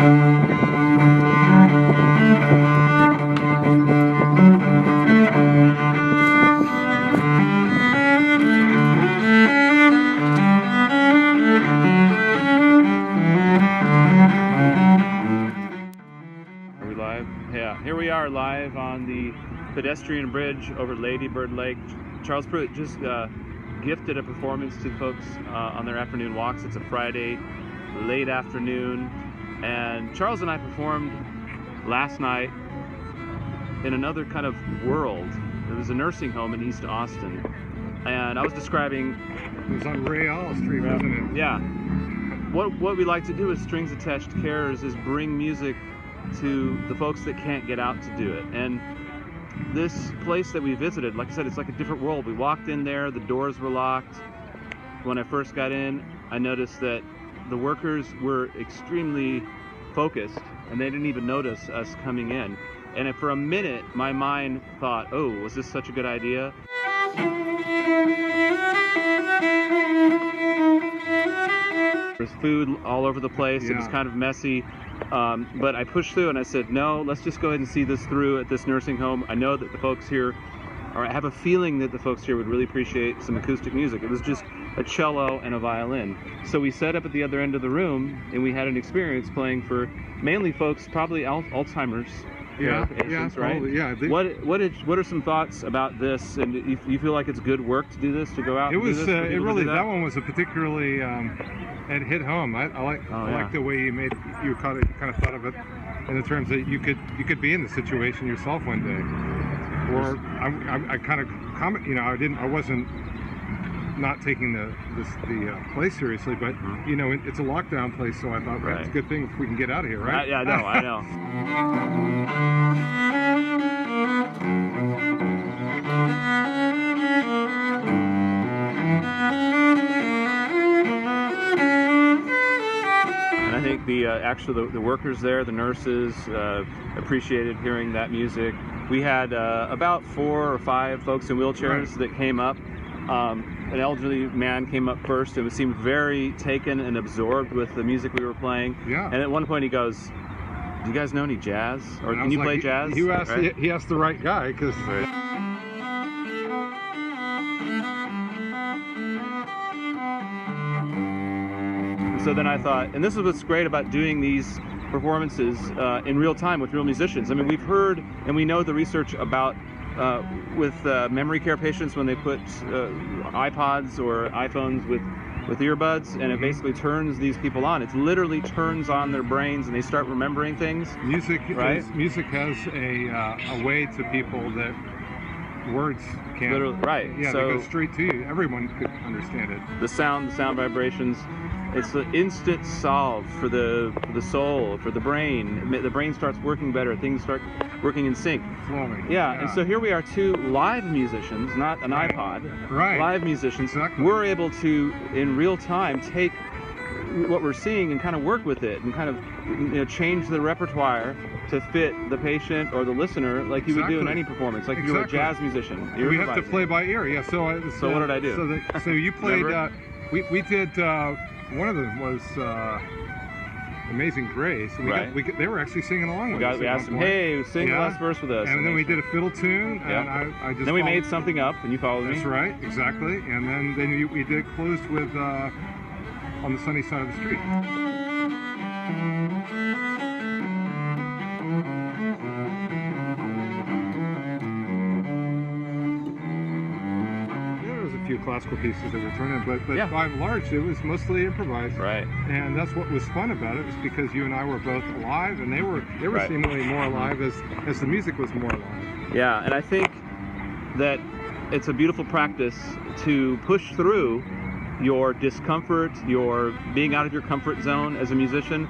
Here we are live on the pedestrian bridge over Lady Bird Lake. Charles Pruitt just gifted a performance to folks on their afternoon walks. It's a Friday, late afternoon, and Charles and I performed last night in another kind of world. It was a nursing home in East Austin, and I was describing... It was on Rayall Street, wasn't it? Yeah. What we like to do with Strings Attached Cares is bring music to the folks that can't get out to do it. And this place that we visited, like I said, it's like a different world. We walked in there, the doors were locked. When I first got in, I noticed that the workers were extremely focused and they didn't even notice us coming in. And for a minute, my mind thought, oh, was this such a good idea? There's food all over the place. Yeah. It was kind of messy. But I pushed through and I said, no, let's just go ahead and see this through at this nursing home. I know that the folks here, or I have a feeling that the folks here would really appreciate some acoustic music. It was just a cello and a violin. So we set up at the other end of the room and we had an experience playing for mainly folks, probably Alzheimer's patients, right? Probably, yeah. What are some thoughts about this? And you feel like it's good work to do this, to go out? It was. It really. That one was a particularly. It hit home. I like the way you kind of thought of it in the terms that you could be in the situation yourself one day. Or I kind of comment. I wasn't not taking the place seriously, but it's a lockdown place, so I thought it's a good thing if we can get out of here, right? I know. And I think the workers there, the nurses, appreciated hearing that music. We had about 4 or 5 folks in wheelchairs that came up. An elderly man came up first and seemed very taken and absorbed with the music we were playing. Yeah. And at one point he goes, "Do you guys know any jazz? Or can you play jazz?" He asked the right guy, because... So then I thought, and this is what's great about doing these performances in real time with real musicians. I mean, we've heard and we know the research about with memory care patients when they put iPods or iPhones with earbuds, and it basically turns these people on. It literally turns on their brains and they start remembering things. Music has a way to people that words can't. Literally, right. Yeah, so they go straight to you. Everyone could understand it. The sound vibrations. It's the instant solve for the soul, for the brain. The brain starts working better. Things start working in sync. Flowing. Yeah, and so here we are, 2 live musicians, not an iPod. Right. Live musicians. Exactly. We're able to, in real time, take what we're seeing and kind of work with it and kind of change the repertoire to fit the patient or the listener, like you would do in any performance, like if you were a jazz musician. We have to play by ear. Yeah. So what did I do? So you played. We did. One of them was Amazing Grace. They were actually singing along with us. We asked them, hey, sing the last verse with us. And then we did a fiddle tune, and I just... Then we made something up, and you followed me. That's right, exactly. And then we did closed with On the Sunny Side of the Street. Few classical pieces that were thrown in, but by and large it was mostly improvised. Right. And that's what was fun about it, was because you and I were both alive, and they were seemingly more alive as the music was more alive. Yeah, and I think that it's a beautiful practice to push through your discomfort, your being out of your comfort zone as a musician.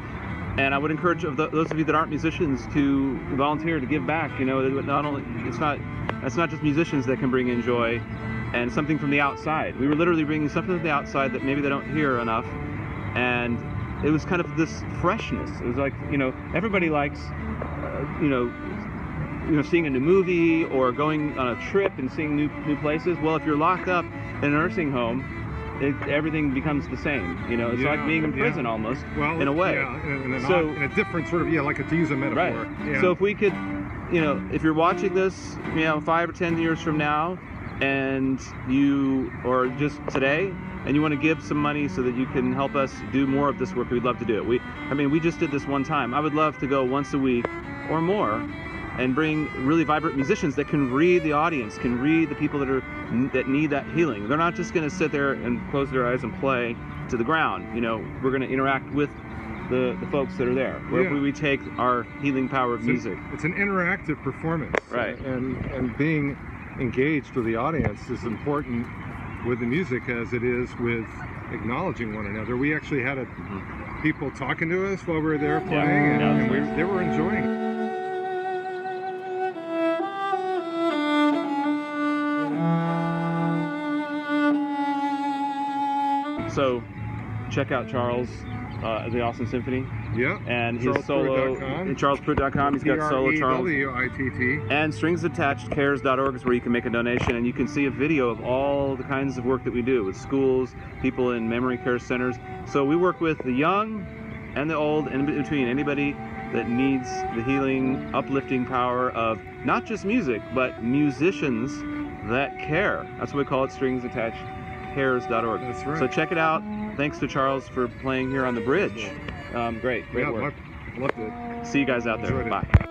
And I would encourage those of you that aren't musicians to volunteer, to give back. Not only it's not just musicians that can bring in joy and something from the outside. We were literally bringing something from the outside that maybe they don't hear enough, and it was kind of this freshness. It was like, everybody likes, seeing a new movie or going on a trip and seeing new places. Well, if you're locked up in a nursing home, everything becomes the same. You know, it's like being in prison almost, in a way. Yeah, in a different sort of, like to use a metaphor. Right. Yeah. So if we could, if you're watching this, 5 or 10 years from now, and or just today, and you want to give some money so that you can help us do more of this work, we'd love to do it. We just did this one time. I would love to go once a week or more and bring really vibrant musicians that can read the audience, can read the people that need that healing. They're not just going to sit there and close their eyes and play to the ground. We're going to interact with the folks that are there. Where we take our healing power of music. It's an interactive performance. Right. And being engaged with the audience is important with the music as it is with acknowledging one another. We actually had people talking to us while we were there playing, and they were enjoying it. So check out Charles at the Austin Symphony. Yeah. And his solo at charlespruitt.com. He's got solo Charles. Prewitt. And stringsattachedcares.org is where you can make a donation, and you can see a video of all the kinds of work that we do with schools, people in memory care centers. So we work with the young and the old, and in between, anybody that needs the healing, uplifting power of not just music, but musicians that care. That's what we call it, stringsattachedcares.org. That's right. So check it out. Thanks to Charles for playing here on the bridge. Great work. Loved it. See you guys out there. Enjoyed it. Bye.